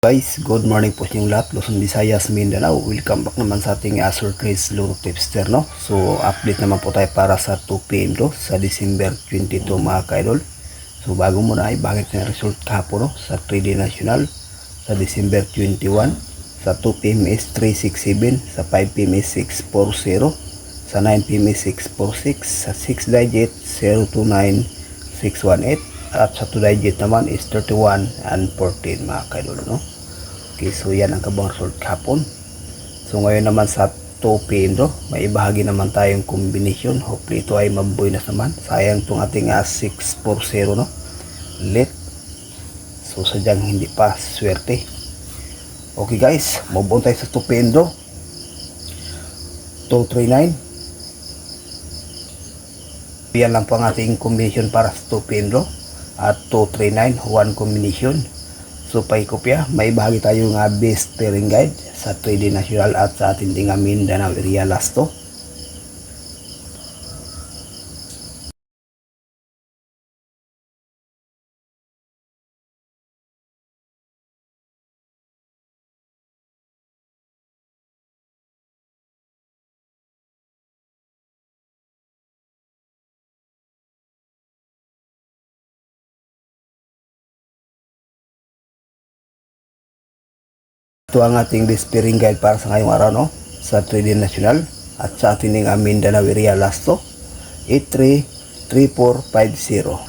Guys, good morning po sa inyong lahat, Luzon, Visayas, Mindanao. Welcome back naman sa ating Azure Trace Luro Tipster, no? So, update naman po tayo para sa 2 PM do, sa December 22 mga ka-idol. So, bago muna ay bakit na result kahapon, no? Sa 3D National, sa December 21, sa 2 PM is 367, sa 5 PM is 640, sa 9 PM is 646, sa 6 digit 029618, at sa 2 digit naman is 31 and 14 mga ka-idol, no? Okay, so yan ang kabang result kahapon. So ngayon naman sa 2 PM do, may ibahagi naman tayong combination. Hopefully ito ay mabuhay na naman. Sayang itong ating 640, no? Late. So sadyang hindi pa swerte. Okay guys, move on tayo sa 2 PM do. 239. Yan lang po ang ating combination para sa 2 PM do. At 239, one combination. So paikopya, may bahagi tayo nga best pairing guide sa 3D National at sa ating nga Mindanao area lasto. Ito ang ating best pairing guide para sa ngayong araw, no? Sa 3D National at sa ating nga Mindanao area lasto. 833450.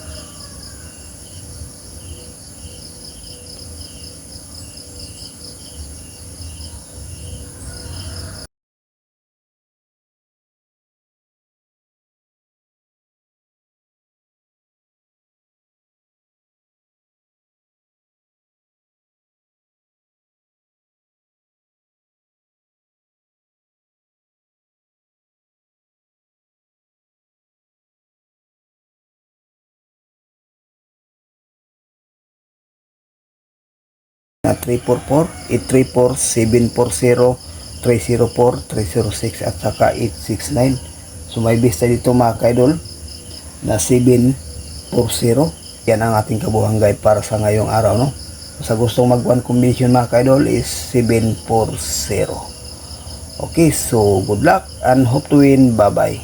Na 344, 834, 740, 304, 306 at saka 869. So may bista dito mga ka-idol na 740. Yan ang ating kabuhang guide para sa ngayong araw, no? Sa gustong mag one combination mga ka-idol is 740. Okay, so good luck and hope to win. Bye bye.